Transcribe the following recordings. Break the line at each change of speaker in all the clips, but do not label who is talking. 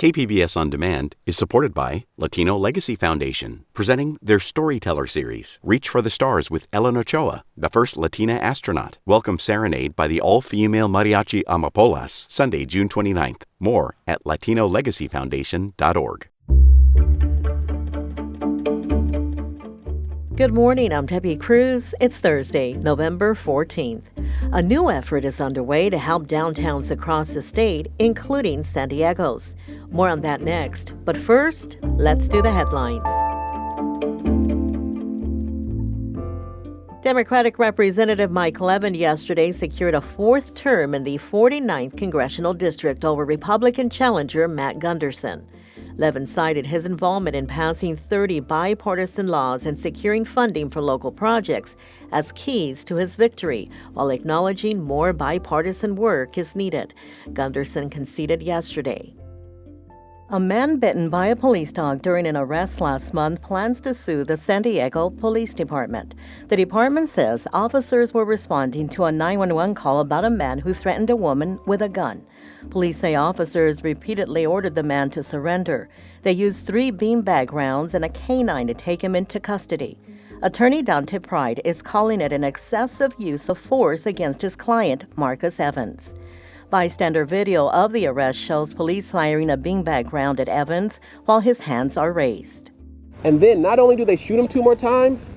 KPBS On Demand is supported by Latino Legacy Foundation, presenting their Storyteller series, Reach for the Stars with Ellen Ochoa, the first Latina astronaut. Welcome Serenade by the all-female mariachi Amapolas, Sunday, June 29th. More at latinolegacyfoundation.org.
Good morning, I'm Debbie Cruz. It's Thursday, November 14th. A new effort is underway to help downtowns across the state, including San Diego's. More on that next. But first, let's do the headlines. Democratic Representative Mike Levin yesterday secured a fourth term in the 49th Congressional District over Republican challenger Matt Gunderson. Levin cited his involvement in passing 30 bipartisan laws and securing funding for local projects as keys to his victory, while acknowledging more bipartisan work is needed. Gunderson conceded yesterday. A man bitten by a police dog during an arrest last month plans to sue the San Diego Police Department. The department says officers were responding to a 911 call about a man who threatened a woman with a gun. Police say officers repeatedly ordered the man to surrender. They used 3 beanbag rounds and a canine to take him into custody. Attorney Dante Pride is calling it an excessive use of force against his client, Marcus Evans. Bystander video of the arrest shows police firing a beanbag round at Evans while his hands are raised.
And then not only do they shoot him 2 more times,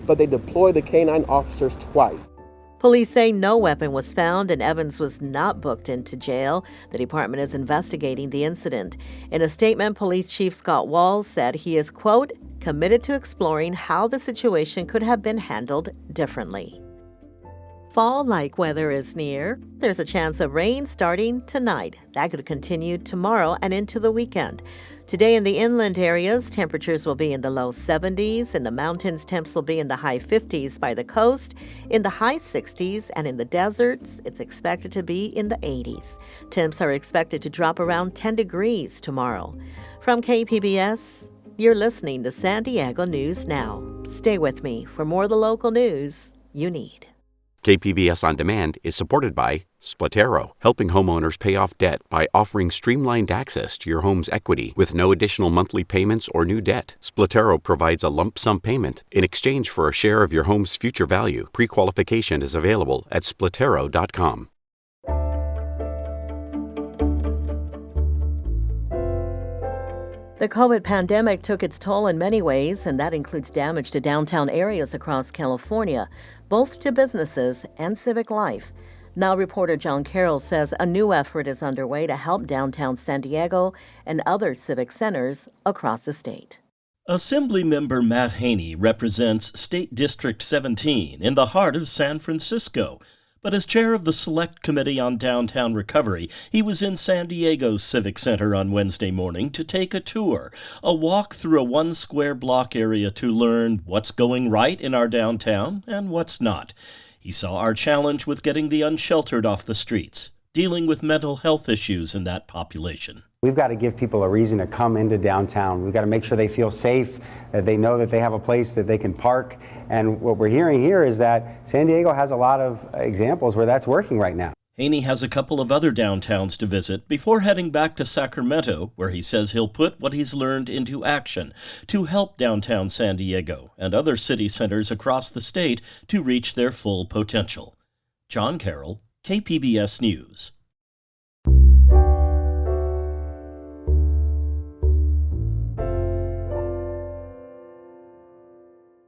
but they deploy the canine officers twice.
Police say no weapon was found and Evans was not booked into jail. The department is investigating the incident. In a statement, Police Chief Scott Walls said he is, quote, committed to exploring how the situation could have been handled differently. Fall-like weather is near. There's a chance of rain starting tonight. That could continue tomorrow and into the weekend. Today in the inland areas, temperatures will be in the low 70s. In the mountains, temps will be in the high 50s by the coast, in the high 60s, and in the deserts, it's expected to be in the 80s. Temps are expected to drop around 10 degrees tomorrow. From KPBS, you're listening to San Diego News Now. Stay with me for more of the local news you need.
KPBS On Demand is supported by Splatero, helping homeowners pay off debt by offering streamlined access to your home's equity with no additional monthly payments or new debt. Splatero provides a lump sum payment in exchange for a share of your home's future value. Pre-qualification is available at splatero.com.
The COVID pandemic took its toll in many ways, and that includes damage to downtown areas across California, both to businesses and civic life. Now, reporter John Carroll says a new effort is underway to help downtown San Diego and other civic centers across the state.
Assemblymember Matt Haney represents State District 17 in the heart of San Francisco. But as chair of the Select Committee on Downtown Recovery, he was in San Diego's Civic Center on Wednesday morning to take a tour, a walk through a 1 square block area to learn what's going right in our downtown and what's not. He saw our challenge with getting the unsheltered off the streets, dealing with mental health issues in that population.
We've got to give people a reason to come into downtown. We've got to make sure they feel safe, that they know that they have a place that they can park. And what we're hearing here is that San Diego has a lot of examples where that's working right now.
Haney has a couple of other downtowns to visit before heading back to Sacramento, where he says he'll put what he's learned into action to help downtown San Diego and other city centers across the state to reach their full potential. John Carroll, KPBS News.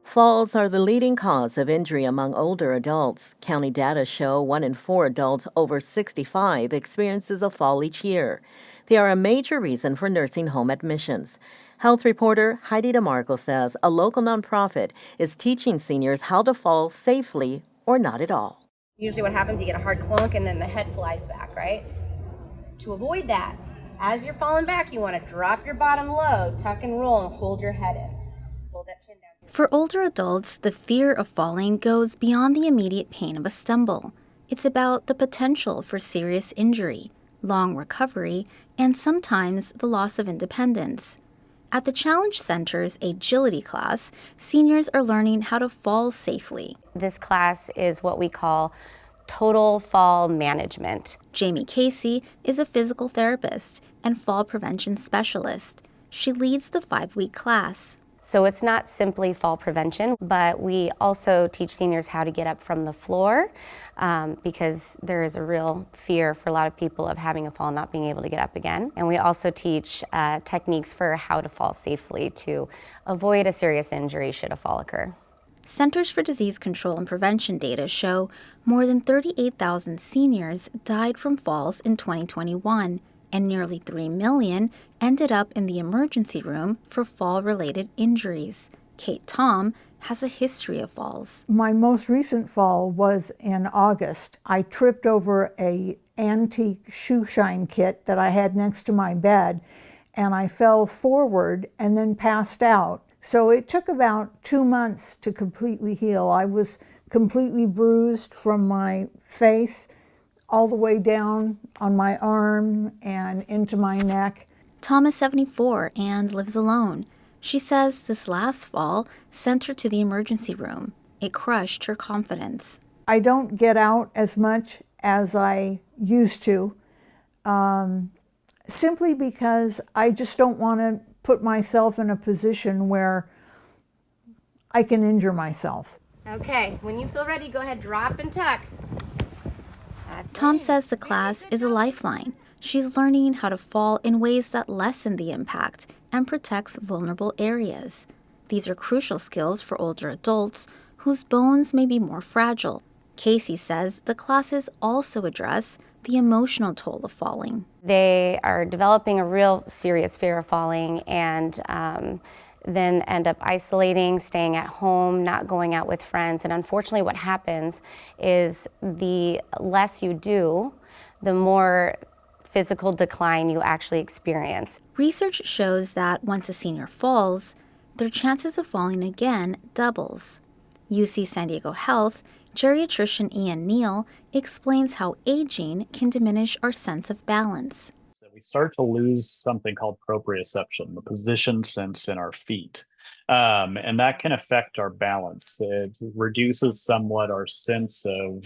Falls are the leading cause of injury among older adults. County data show 1 in 4 adults over 65 experiences a fall each year. They are a major reason for nursing home admissions. Health reporter Heidi DeMarco says a local nonprofit is teaching seniors how to fall safely or not at all.
Usually what happens, you get a hard clunk and then the head flies back, right? To avoid that, as you're falling back, you want to drop your bottom low, tuck and roll, and hold your head in. Hold that chin down.
For older adults, the fear of falling goes beyond the immediate pain of a stumble. It's about the potential for serious injury, long recovery, and sometimes the loss of independence. At the Challenge Center's Agility class, seniors are learning how to fall safely.
This class is what we call total fall management.
Jamie Casey is a physical therapist. and fall prevention specialist. She leads the 5-week class.
So it's not simply fall prevention, but we also teach seniors how to get up from the floor because there is a real fear for a lot of people of having a fall and not being able to get up again. And we also teach techniques for how to fall safely to avoid a serious injury should a fall occur.
Centers for Disease Control and Prevention data show more than 38,000 seniors died from falls in 2021, and nearly 3 million ended up in the emergency room for fall-related injuries. Kate Tom has a history of falls.
My most recent fall was in August. I tripped over an antique shoe shine kit that I had next to my bed, and I fell forward and then passed out. So it took about 2 months to completely heal. I was completely bruised from my face all the way down on my arm and into my neck.
Tom is 74 and lives alone. She says this last fall sent her to the emergency room. It crushed her confidence.
I don't get out as much as I used to, simply because I just don't want to put myself in a position where I can injure myself.
Okay, when you feel ready, go ahead, drop and tuck.
Tom says the class is a lifeline. She's learning how to fall in ways that lessen the impact and protects vulnerable areas. These are crucial skills for older adults whose bones may be more fragile. Casey says the classes also address the emotional toll of falling.
They are developing a real serious fear of falling and then end up isolating, staying at home, not going out with friends. And unfortunately what happens is the less you do, the more physical decline you actually experience.
Research shows that once a senior falls, their chances of falling again doubles. UC San Diego Health geriatrician Ian Neal explains how aging can diminish our sense of balance.
We start to lose something called proprioception, the position sense in our feet. And that can affect our balance. It reduces somewhat our sense of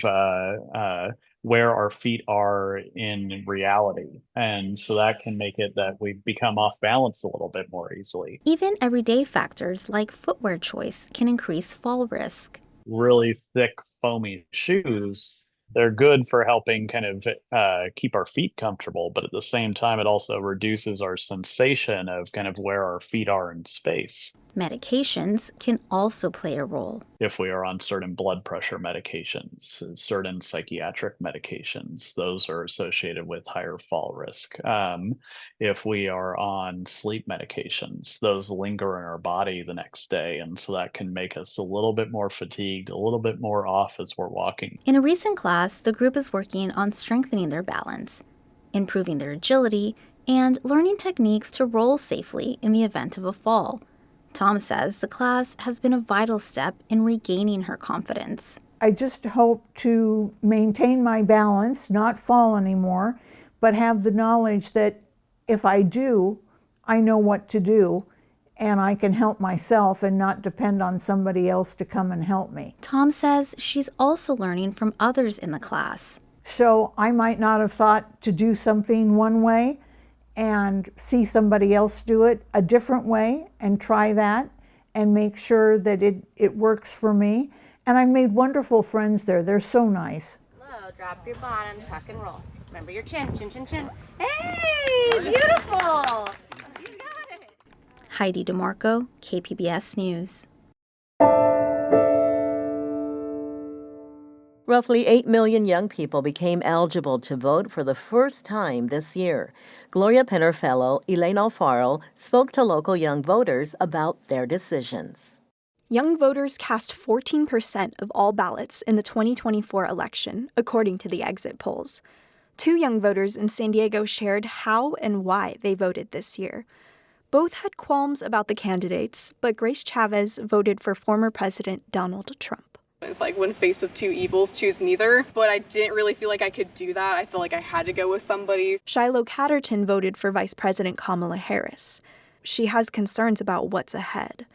where our feet are in reality. And so that can make it that we become off balance a little bit more easily.
Even everyday factors like footwear choice can increase fall risk.
Really thick, foamy shoes, they're good for helping kind of keep our feet comfortable, but at the same time, it also reduces our sensation of kind of where our feet are in space.
Medications can also play a role.
If we are on certain blood pressure medications, certain psychiatric medications, those are associated with higher fall risk. If we are on sleep medications, those linger in our body the next day, and so that can make us a little bit more fatigued, a little bit more off as we're walking.
In a recent class, the group is working on strengthening their balance, improving their agility, and learning techniques to roll safely in the event of a fall. Tom says the class has been a vital step in regaining her confidence.
I just hope to maintain my balance, not fall anymore, but have the knowledge that if I do, I know what to do, and I can help myself and not depend on somebody else to come and help me.
Tom says she's also learning from others in the class.
So I might not have thought to do something one way, and see somebody else do it a different way and try that and make sure that it works for me. And I made wonderful friends there. They're so nice.
Low, drop your bottom, tuck and roll. Remember your chin, chin, chin, chin. Hey, beautiful. You got it.
Heidi DeMarco, KPBS News.
Roughly 8 million young people became eligible to vote for the first time this year. Gloria Penner Fellow Elaine Alfaro spoke to local young voters about their decisions.
Young voters cast 14% of all ballots in the 2024 election, according to the exit polls. 2 young voters in San Diego shared how and why they voted this year. Both had qualms about the candidates, but Grace Chavez voted for former President Donald Trump.
It's like when faced with 2 evils, choose neither. But I didn't really feel like I could do that. I feel like I had to go with somebody.
Shiloh Catterton voted for Vice President Kamala Harris. She has concerns about what's ahead.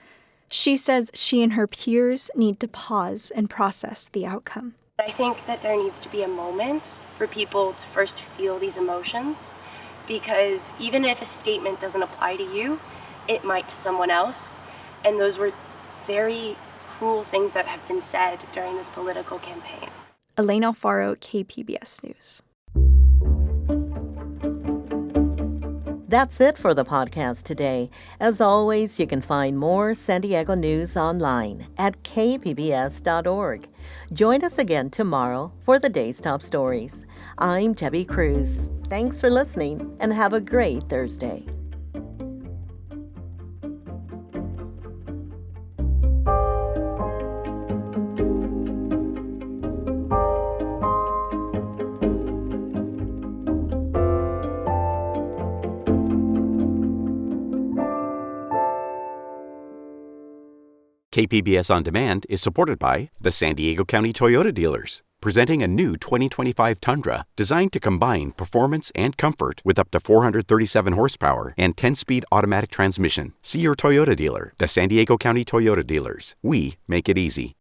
She says she and her peers need to pause and process the outcome.
I think that there needs to be a moment for people to first feel these emotions because even if a statement doesn't apply to you, it might to someone else. And those were very cruel things that have been said during this political campaign.
Elaine Alfaro, KPBS News.
That's it for the podcast today. As always, you can find more San Diego news online at kpbs.org. Join us again tomorrow for the day's top stories. I'm Debbie Cruz. Thanks for listening and have a great Thursday.
KPBS On Demand is supported by the San Diego County Toyota dealers, presenting a new 2025 Tundra designed to combine performance and comfort with up to 437 horsepower and 10-speed automatic transmission. See your Toyota dealer. The San Diego County Toyota dealers. We make it easy.